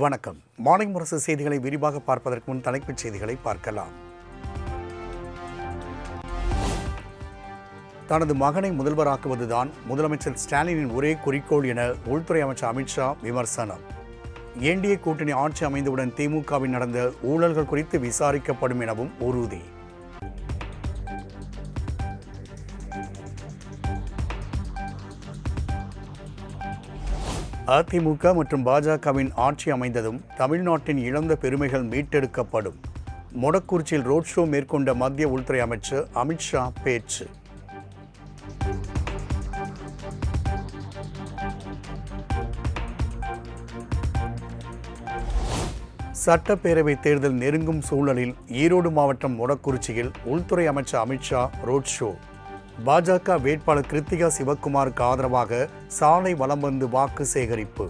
வணக்கம். மார்னிங் முரசு செய்திகளை விரிவாக பார்ப்பதற்கு முன் தலைப்புச் செய்திகளை பார்க்கலாம். தனது மகனை முதல்வராக்குவதுதான் முதலமைச்சர் ஸ்டாலினின் ஒரே குறிக்கோள் என உள்துறை அமைச்சர் அமித்ஷா விமர்சனம். என்டிஏ கூட்டணி ஆட்சி அமைந்தவுடன் திமுகவில் நடந்த ஊழல்கள் குறித்து விசாரிக்கப்படும் எனவும் உறுதி. அதிமுக மற்றும் பாஜகவின் ஆட்சி அமைந்ததும் தமிழ்நாட்டின் இழந்த பெருமைகள் மீட்டெடுக்கப்படும். மொடக்குறிச்சியில் ரோட் ஷோ மேற்கொண்ட மத்திய உள்துறை அமைச்சர் அமித்ஷா பேச்சு. சட்டப்பேரவை தேர்தல் நெருங்கும் சூழலில் ஈரோடு மாவட்டம் மொடக்குறிச்சியில் உள்துறை அமைச்சர் அமித்ஷா ரோட் ஷோ. பாஜக வேட்பாளர் கிருத்திகா சிவக்குமாருக்கு ஆதரவாக சாலை வலம் வந்து வாக்கு சேகரிப்பு.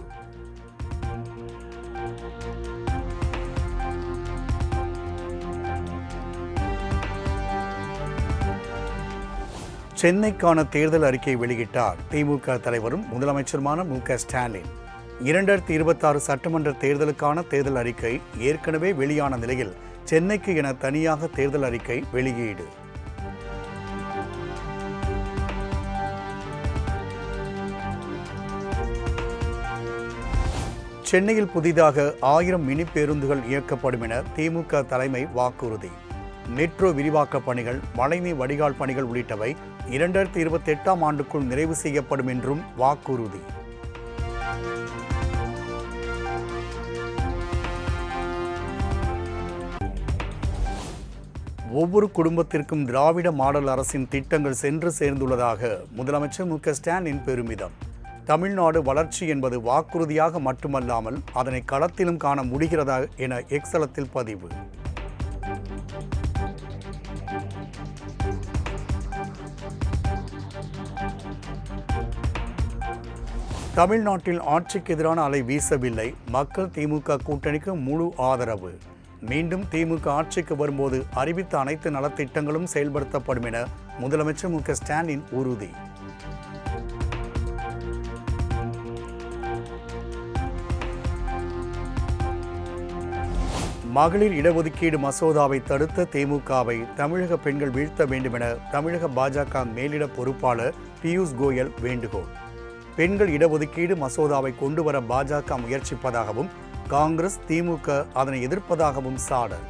சென்னைக்கான தேர்தல் அறிக்கையை வெளியிட்டார் திமுக தலைவரும் முதலமைச்சருமான மு.க. ஸ்டாலின். 2026 சட்டமன்ற தேர்தலுக்கான தேர்தல் அறிக்கை ஏற்கனவே வெளியான நிலையில் சென்னைக்கு என தனியாக தேர்தல் அறிக்கை வெளியீடு. சென்னையில் புதிதாக 1000 மினி பேருந்துகள் இயக்கப்படும் என திமுக தலைமை வாக்குறுதி. மெட்ரோ விரிவாக்க பணிகள், மழைநீர் வடிகால் பணிகள் உள்ளிட்டவை 2028ஆம் ஆண்டுக்குள் நிறைவு செய்யப்படும் என்றும் வாக்குறுதி. ஒவ்வொரு குடும்பத்திற்கும் திராவிட மாடல் அரசின் திட்டங்கள் சென்று சேர்ந்துள்ளதாக முதலமைச்சர் மு.க. ஸ்டாலின் பெருமிதம். தமிழ்நாடு வளர்ச்சி என்பது வாக்குறுதியாக மட்டுமல்லாமல் அதனை களத்திலும் காண முடிகிறதா என எக்ஸலத்தில் பதிவு. தமிழ்நாட்டில் ஆட்சிக்கு எதிரான அலை வீசவில்லை. மக்கள் திமுக கூட்டணிக்கு முழு ஆதரவு. மீண்டும் திமுக ஆட்சிக்கு வரும்போது அறிவித்த அனைத்து நலத்திட்டங்களும் செயல்படுத்தப்படும் என முதலமைச்சர் மு.க. ஸ்டாலின் உறுதி. மகளிர் இடஒதுக்கீடு மசோதாவை தடுத்த திமுகவை தமிழக பெண்கள் வீழ்த்த வேண்டும் என தமிழக பாஜக மேலிட பொறுப்பாளர் பியூஷ் கோயல் வேண்டுகோள். பெண்கள் இடஒதுக்கீடு மசோதாவை கொண்டுவர பாஜக முயற்சிப்பதாகவும் காங்கிரஸ் திமுக அதனை எதிர்ப்பதாகவும் சாடல்.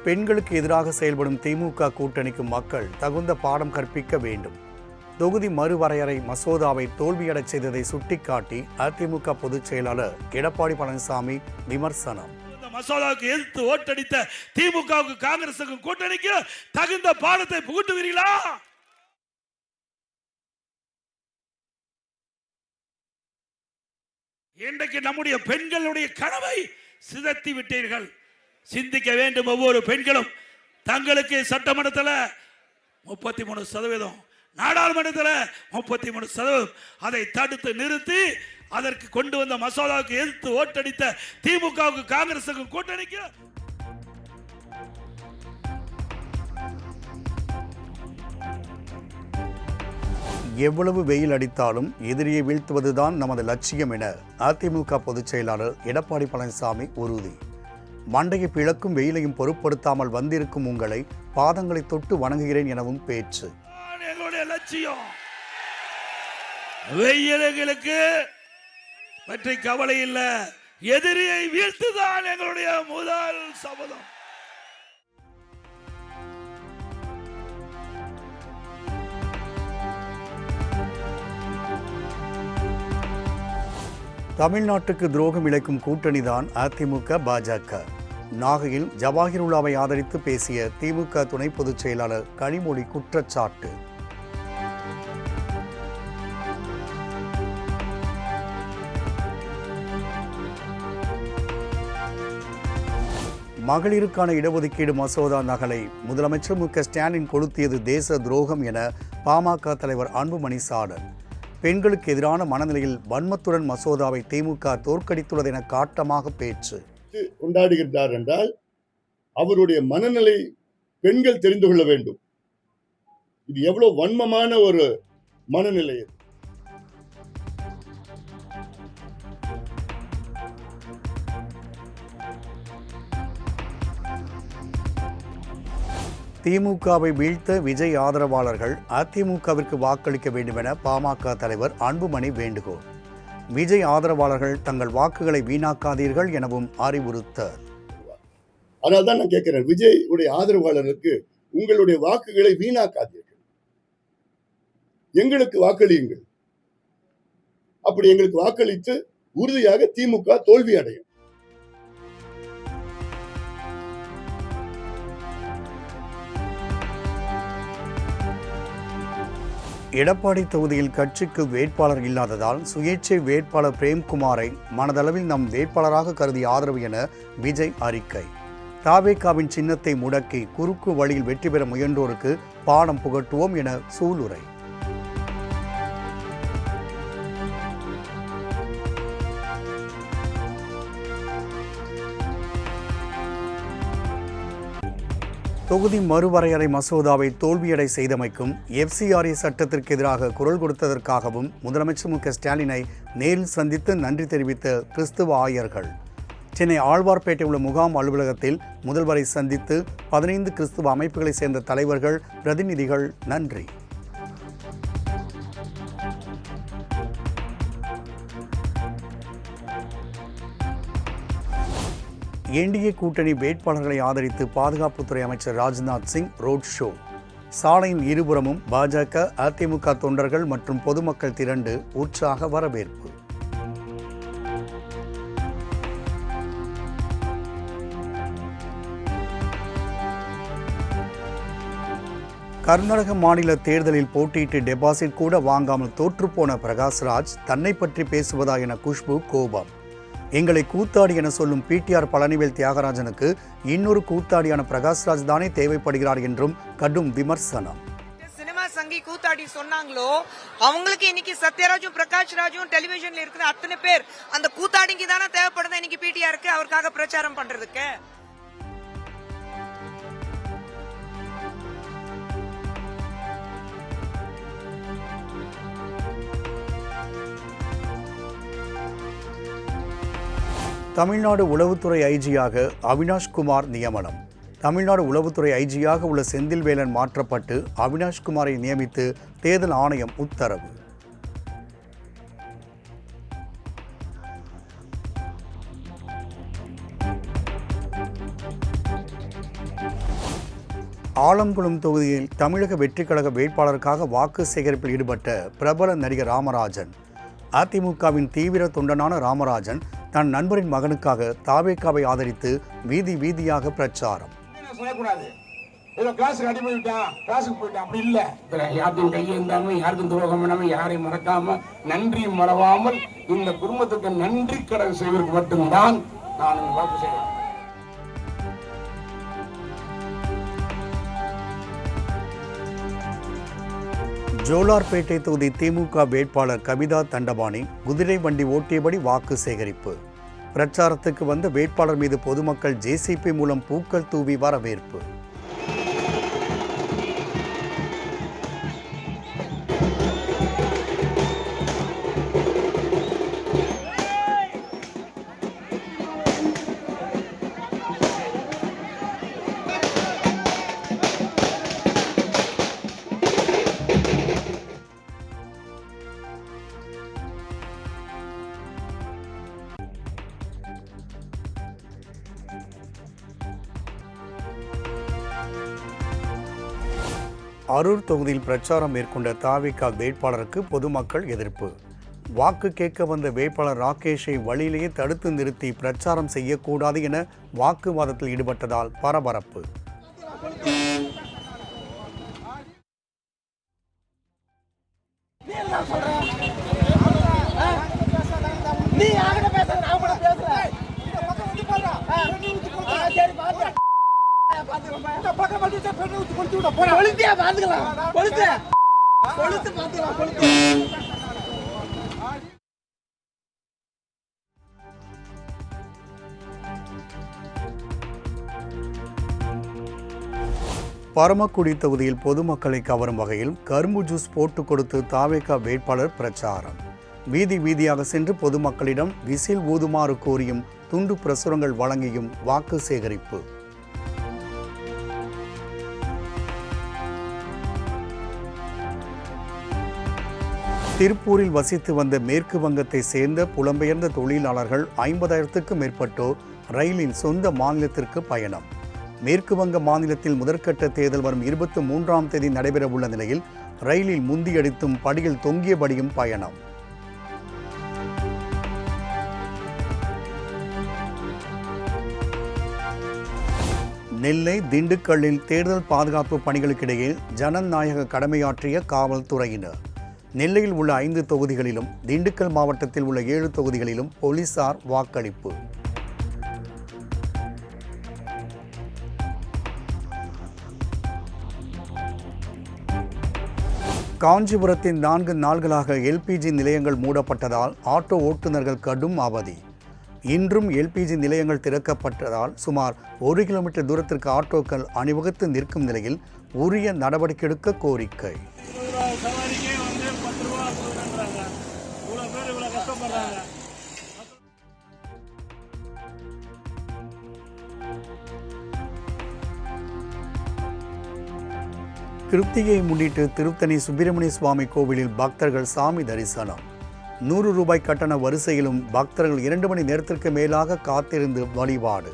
பெண்களுக்கு எதிராக செயல்படும் திமுக கூட்டணிக்கு மக்கள் தகுந்த பாடம் கற்பிக்க வேண்டும். தொகுதி மறுவரையறை மசோதாவை தோல்வியடச் செய்ததை சுட்டிக்காட்டி அதிமுக பொதுச் செயலாளர் எடப்பாடி பழனிசாமி விமர்சனம். மசோதாவுக்கு எதிர்த்து ஓட்டடித்த திமுகவுக்கு காங்கிரசுக்கு கூட்டணிக்கு தகுந்த பாடத்தை புகுட்டுவீர்களா? இன்றைக்கு நம்முடைய பெண்களுடைய கனவை சிதைத்து விட்டீர்கள். சிந்திக்க வேண்டும். ஒவ்வொரு பெண்களும் தங்களுக்கு சட்டமன்றத்தில் 33%, நாடாளுமன்றத்தில் 33%, அதை தடுத்து நிறுத்தி அதற்கு கொண்டு வந்த மசோதாவுக்கு எதிர்த்து ஓட்டடித்த திமுகவுக்கு காங்கிரசுக்கு கூட்டணிக்கு எவ்வளவு வெயில் அடித்தாலும் எதிரியை வீழ்த்துவதுதான் நமது லட்சியம் என அதிமுக பொதுச் செயலாளர் எடப்பாடி பழனிசாமி உறுதி. மண்டையை பிளக்கும் வெயிலையும் பொருட்படுத்தாமல் வந்திருக்கும் உங்களை பாதங்களை தொட்டு வணங்குகிறேன் எனவும் பேச்சு. எங்களுடைய லட்சியம் வெயில்களுக்கு பற்றி கவலை இல்லை, எதிரியை வீழ்த்துதான் எங்களுடைய முதல் சபதம். தமிழ்நாட்டுக்கு துரோகம் இழைக்கும் கூட்டணிதான் அதிமுக பாஜக. நாகையில் ஜவாஹிருல்லாவை ஆதரித்து பேசிய திமுக துணை பொதுச் செயலாளர் கனிமொழி குற்றச்சாட்டு. மகளிருக்கான இடஒதுக்கீடு மசோதா நகலை முதலமைச்சர் மு.க. ஸ்டாலின் கொளுத்தியது தேச துரோகம் என பாமக தலைவர் அன்புமணி சாடல். பெண்களுக்கு எதிரான மனநிலையில் வன்மத்துடன் மசோதாவை திமுக தோற்கடித்துள்ளது என காட்டமாக பேச்சு. கொண்டாடுகிறார் என்றால் அவருடைய மனநிலை பெண்கள் தெரிந்து கொள்ள வேண்டும். இது எவ்வளவு வன்மமான ஒரு மனநிலை இது. திமுகவை வீழ்த்த விஜய் ஆதரவாளர்கள் அதிமுகவிற்கு வாக்களிக்க வேண்டும் என பாமக தலைவர் அன்புமணி வேண்டுகோள். விஜய் ஆதரவாளர்கள் தங்கள் வாக்குகளை வீணாக்காதீர்கள் எனவும் அறிவுறுத்தார். அதனால்தான் நான் கேட்கிறேன், விஜய் உடைய ஆதரவாளருக்கு உங்களுடைய வாக்குகளை வீணாக்காதீர்கள், எங்களுக்கு வாக்களியுங்கள். அப்படி எங்களுக்கு வாக்களித்து உறுதியாக திமுக தோல்வி அடையும். எடப்பாடி தொகுதியில் கட்சிக்கு வேட்பாளர் இல்லாததால் சுயேட்சை வேட்பாளர் பிரேம்குமாரை மனதளவில் நம் வேட்பாளராக கருதி ஆதரவு என விஜய் அறிக்கை. தாவேகாவின் சின்னத்தை முடக்கி குறுக்கு வழியில் வெற்றி பெற முயன்றோருக்கு பாடம் புகட்டுவோம் என சூளுரை. தொகுதி மறுவரையறை மசோதாவை தோல்வியடை செய்தமைக்கும் FCRA சட்டத்திற்கு எதிராக குரல் கொடுத்ததற்காகவும் முதலமைச்சர் மு.க.ஸ்டாலினை நேரில் சந்தித்து நன்றி தெரிவித்த கிறிஸ்துவ ஆயர்கள். சென்னை ஆழ்வார்பேட்டை உள்ள முகாம் அலுவலகத்தில் முதல்வரை சந்தித்து 15 கிறிஸ்துவ அமைப்புகளைச் சேர்ந்த தலைவர்கள், பிரதிநிதிகள் நன்றி. என்டிஏ கூட்டணி வேட்பாளர்களை ஆதரித்து பாதுகாப்புத்துறை அமைச்சர் ராஜ்நாத் சிங் ரோட் ஷோ. சாலையின் இருபுறமும் பாஜக, அதிமுக தொண்டர்கள் மற்றும் பொதுமக்கள் திரண்டு உற்சாக வரவேற்பு. கர்நாடக மாநில தேர்தலில் போட்டியிட்டு டெபாசிட் கூட வாங்காமல் தோற்றுப்போன பிரகாஷ்ராஜ் தன்னை பற்றி பேசுவதா என குஷ்பு கோபம். எங்களை கூத்தாடி என சொல்லும் பிடிஆர் பழனிவேல் தியாகராஜனுக்கு இன்னொரு கூத்தாடியான பிரகாஷ்ராஜ் தானே தேவைப்படுகிறார் என்றும் கடும் விமர்சனம். சினிமா சங்கி கூத்தாடி சொன்னாங்களோ அவங்களுக்கு இன்னைக்கு சத்யராஜும் பிரகாஷ்ராஜும் டெலிவிஷன்ல இருக்கிற அத்தனை பேர் அந்த கூத்தாடிக்கு தானே தேவைப்படுது இன்னைக்கு பிடிஆருக்கு அவருக்காக பிரச்சாரம் பண்றதுக்கு. தமிழ்நாடு உளவுத்துறை ஐஜியாக அவினாஷ்குமார் நியமனம். தமிழ்நாடு உளவுத்துறை ஐஜியாக உள்ள செந்தில்வேலன் மாற்றப்பட்டு அவினாஷ்குமாரை நியமித்து தேர்தல் ஆணையம் உத்தரவு. ஆலங்குளம் தொகுதியில் தமிழக வெற்றிக் கழக வேட்பாளருக்காக வாக்கு சேகரிப்பில் ஈடுபட்ட பிரபல நடிகர் ராமராஜன். அதிமுகவின் தீவிர தொண்டனான ராமராஜன் தன் நண்பரின் மகனுக்காக தாவேகாவை ஆதரித்து வீதி வீதியாக பிரச்சாரம். யாருக்கும் துரோகம் பண்ணாம, யாரையும் மறக்காம, நன்றி மறவாமல் இந்த குடும்பத்துக்கு நன்றி கடன் செய்வதற்கு மட்டும்தான் நான் வாக்கு செய்வேன். ஜோலார்பேட்டை தொகுதி திமுக வேட்பாளர் கவிதா தண்டபாணி குதிரை வண்டி ஓட்டியபடி வாக்கு சேகரிப்பு. பிரச்சாரத்துக்கு வந்த வேட்பாளர் மீது பொதுமக்கள் JCB மூலம் பூக்கள் தூவி வரவேற்பு. அரூர் தொகுதியில் பிரச்சாரம் மேற்கொண்ட தாவேகா வேட்பாளருக்கு பொதுமக்கள் எதிர்ப்பு. வாக்கு கேட்க வந்த வேட்பாளர் ராகேஷை வழியிலேயே தடுத்து நிறுத்தி பிரச்சாரம் செய்யக்கூடாது என வாக்குவாதத்தில் ஈடுபட்டதால் பரபரப்பு. பரமக்குடி தொகுதியில் பொதுமக்களை கவரும் வகையில் கரும்பு ஜூஸ் போட்டு கொடுத்து தாவேகா வேட்பாளர் பிரச்சாரம். வீதி வீதியாக சென்று பொதுமக்களிடம் விசில் ஊதுமாறு கோரியும் துண்டு பிரசுரங்கள் வழங்கியும் வாக்கு சேகரிப்பு. திருப்பூரில் வசித்து வந்த மேற்கு வங்கத்தை சேர்ந்த புலம்பெயர்ந்த தொழிலாளர்கள் 50,000க்கும் மேற்பட்டோர் ரயிலில் சொந்த மாநிலத்திற்கு பயணம். மேற்கு வங்க மாநிலத்தில் முதற்கட்ட தேர்தல் வரும் 23ஆம் தேதி நடைபெறவுள்ள நிலையில் ரயிலில் முந்தியடித்தும் படியில் தொங்கியபடியும் பயணம். நெல்லை, திண்டுக்கல்லில் தேர்தல் பாதுகாப்பு பணிகளுக்கிடையே ஜனநாயக கடமையாற்றிய காவல்துறையினர். நெல்லையில் உள்ள 5 தொகுதிகளிலும் திண்டுக்கல் மாவட்டத்தில் உள்ள 7 தொகுதிகளிலும் போலீசார் வாக்களிப்பு. காஞ்சிபுரத்தின் 4 நாள்களாக எல்பிஜி நிலையங்கள் மூடப்பட்டதால் ஆட்டோ ஓட்டுநர்கள் கடும் அவதி. இன்றும் எல்பிஜி நிலையங்கள் திறக்கப்பட்டதால் சுமார் 1 கிலோமீட்டர் தூரத்திற்கு ஆட்டோக்கள் அணிவகுத்து நிற்கும் நிலையில் உரிய நடவடிக்கை எடுக்க கோரிக்கை. கிருத்திகையை முன்னிட்டு திருத்தணி சுப்பிரமணிய சுவாமி கோவிலில் பக்தர்கள் சாமி தரிசனம். 100 ரூபாய் கட்டண வரிசையிலும் பக்தர்கள் 2 மணி நேரத்திற்கு மேலாக காத்திருந்து வழிபாடு.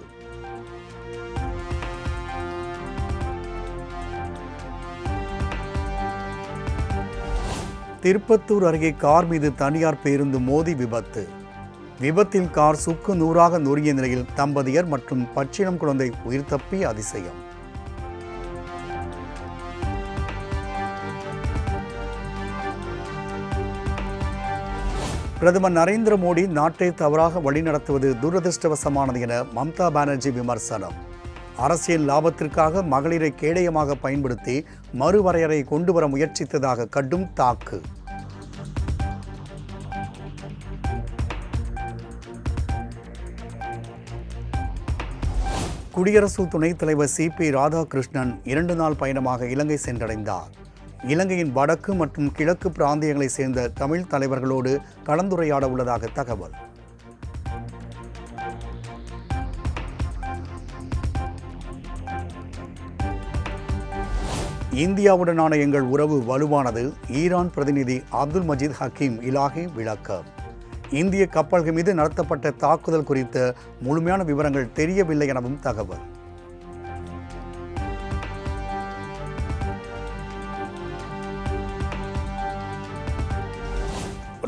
திருப்பத்தூர் அருகே கார் மீது தனியார் பேருந்து மோதி விபத்து. விபத்தில் கார் சுக்கு நூறாக நொறுங்கிய நிலையில் தம்பதியர் மற்றும் பச்சிளம் குழந்தை உயிர் தப்பி அதிசயம். பிரதமர் நரேந்திர மோடி நாட்டை தவறாக வழிநடத்துவது துரதிருஷ்டவசமானது என மம்தா பானர்ஜி விமர்சனம். அரசியல் லாபத்திற்காக மகளிரை கேடயமாக பயன்படுத்தி மறுவரையறை கொண்டு வர முயற்சித்ததாக கடும் தாக்கு. குடியரசு துணைத் தலைவர் CP ராதாகிருஷ்ணன் 2 நாள் பயணமாக இலங்கை சென்றடைந்தார். இலங்கையின் வடக்கு மற்றும் கிழக்கு பிராந்தியங்களைச் சேர்ந்த தமிழ் தலைவர்களோடு கலந்துரையாட உள்ளதாக தகவல். இந்தியாவுடனான எங்கள் உறவு வலுவானது, ஈரான் பிரதிநிதி அப்துல் மஜீத் ஹக்கீம் இலாஹி விளக்கம். இந்திய கப்பல்கள் மீது நடத்தப்பட்ட தாக்குதல் குறித்த முழுமையான விவரங்கள் தெரியவில்லை எனவும் தகவல்.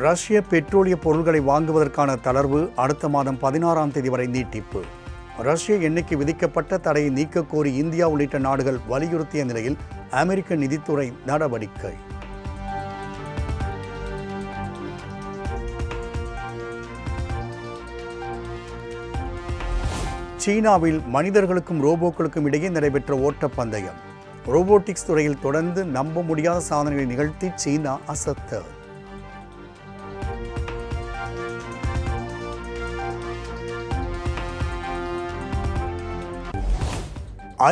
ரஷ்ய பெட்ரோலிய பொருட்களை வாங்குவதற்கான தளர்வு அடுத்த மாதம் 16ஆம் தேதி வரை நீட்டிப்பு. ரஷ்ய எண்ணெய்க்கு விதிக்கப்பட்ட தடையை நீக்க கோரி இந்தியா உள்ளிட்ட நாடுகள் வலியுறுத்திய நிலையில் அமெரிக்க நிதித்துறை நடவடிக்கை. சீனாவில் மனிதர்களுக்கும் ரோபோக்களுக்கும் இடையே நடைபெற்ற ஓட்டப்பந்தயம். ரோபோட்டிக்ஸ் துறையில் தொடர்ந்து நம்ப முடியாத சாதனைகளை நிகழ்த்தி சீனா அசத்தல்.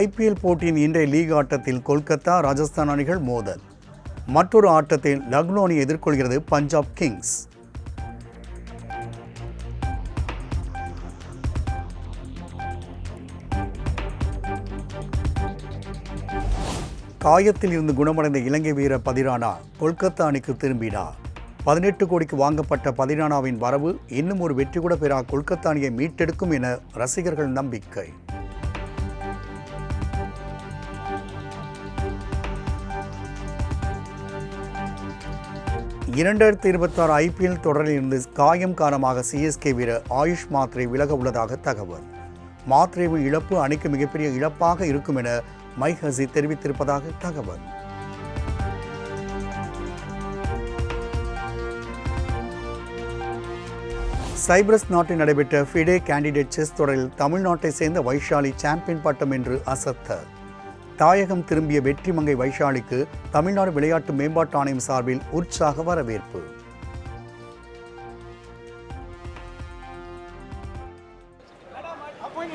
IPL போட்டியின் இன்றைய லீக் ஆட்டத்தில் கொல்கத்தா, ராஜஸ்தான் அணிகள் மோதல். மற்றொரு ஆட்டத்தில் லக்னோ அணி எதிர்கொள்கிறது பஞ்சாப் கிங்ஸ். காயத்தில் இருந்து குணமடைந்த இலங்கை வீரர் பதிரானா கொல்கத்தா அணிக்கு திரும்பினார். 18 கோடிக்கு வாங்கப்பட்ட பதிரானாவின் வரவு இன்னும் ஒரு வெற்றி கூட பெறா கொல்கத்தா அணியை மீட்டெடுக்கும் என ரசிகர்கள் நம்பிக்கை. (2026) IPL தொடரில் இருந்து காயம் காரணமாக CSK வீரர் ஆயுஷ் மாத்ரே விலக உள்ளதாக தகவல். மாத்ரேவின் இழப்பு அணிக்கு மிகப்பெரிய இழப்பாக இருக்கும் என மைக் ஹசி தெரிவித்திருப்பதாக தகவல். சைப்ரஸ் நாட்டில் நடைபெற்ற ஃபிடே கேண்டிடேட் செஸ் தொடரில் தமிழ்நாட்டை சேர்ந்த வைஷாலி சாம்பியன் பட்டம் என்று அசத்தல். தாயகம் திரும்பிய வெற்றி மங்கை வைஷாலிக்கு தமிழ்நாடு விளையாட்டு மேம்பாட்டு ஆணையம் சார்பில் உற்சாக வரவேற்பு.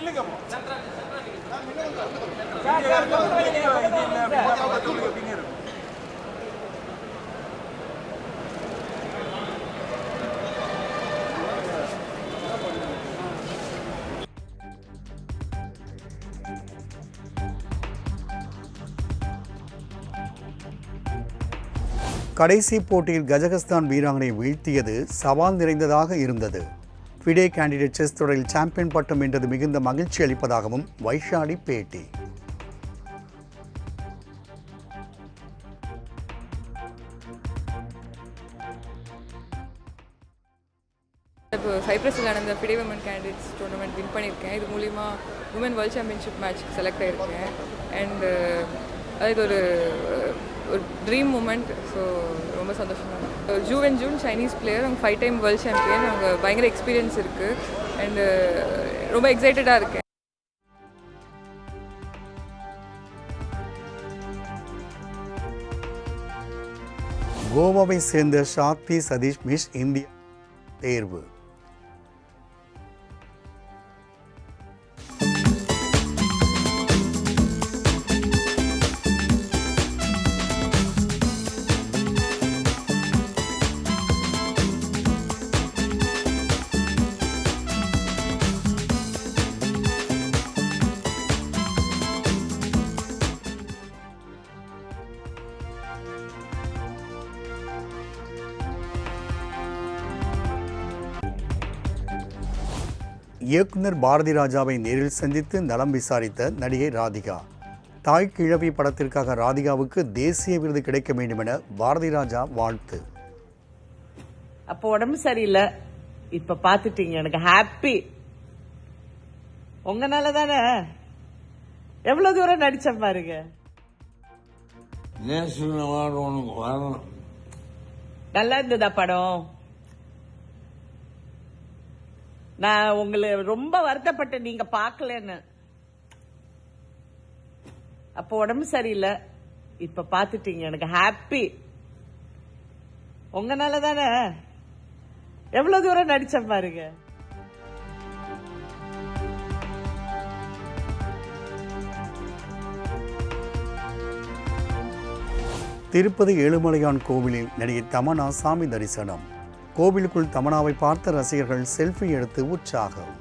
இல்ல கடைசி போட்டியில் கஜகஸ்தான் வீராங்கனை வீழ்த்தியது சவால் நிறைந்ததாக இருந்தது. ஃபிடே கேண்டிடேட் செஸ் தொடரில் சாம்பியன் பட்டம் வென்றது மிகுந்த மகிழ்ச்சி அளிப்பதாகவும் வைஷாலி பேட்டி. இப்போ சைப்ரஸில் நடந்த FIDE women candidates tournament win பண்ணியிருக்கேன். இது மூலிமா உமன் வேர்ல்ட் சாம்பியன்ஷிப் மேட்ச்க்கு செலக்ட் ஆகியிருக்கேன். அண்ட் அது ஒரு ட்ரீம் மூமெண்ட். ஸோ ரொம்ப சந்தோஷமாக இருக்குது. ஜூன் சைனீஸ் பிளேயர், அவங்க 5 டைம் வேர்ல்ட் சாம்பியன். அவங்க பயங்கர எக்ஸ்பீரியன்ஸ் இருக்குது. அண்டு ரொம்ப எக்ஸைட்டடாக இருக்கேன். கோவாவை சேர்ந்த ஷாக்தி சதீஷ் மிஸ் இந்தியா தேர்வு. இயக்குனர் பாரதி ராஜாவை நேரில் சந்தித்து நலம் விசாரித்த நடிகை ராதிகா. தாய் கிழவி படத்திற்காக ராதிகாவுக்கு தேசிய விருது கிடைக்க வேண்டும் என பாரதி ராஜா வாழ்த்து. அப்போ உடம்பு சரியில்லை, இப்ப பாத்துட்டீங்க, எனக்கு ஹாப்பி. உங்கனால தானே எவ்வளவு தூரம் நடிச்ச பாருங்க. நேஷனல் அவார்டு உனக்கு வரணும். நல்லா இருந்ததா படம்? நான் உங்களை ரொம்ப வருத்தப்பட்டேன் நீங்க பாக்கலன்னு. அப்போ உடம்பு சரியில்லை, இப்ப பாத்துட்டீங்க, எனக்கு ஹாப்பி. உங்கனால தானே எவ்வளவு தூரம் நடிச்ச பாருங்க. திருப்பதி ஏழுமலையான் கோவிலில் நடிகை தமன்னா சாமி தரிசனம். கோவிலுக்குள் தமன்னாவை பார்த்த ரசிகர்கள் செல்ஃபி எடுத்து உற்சாகம்.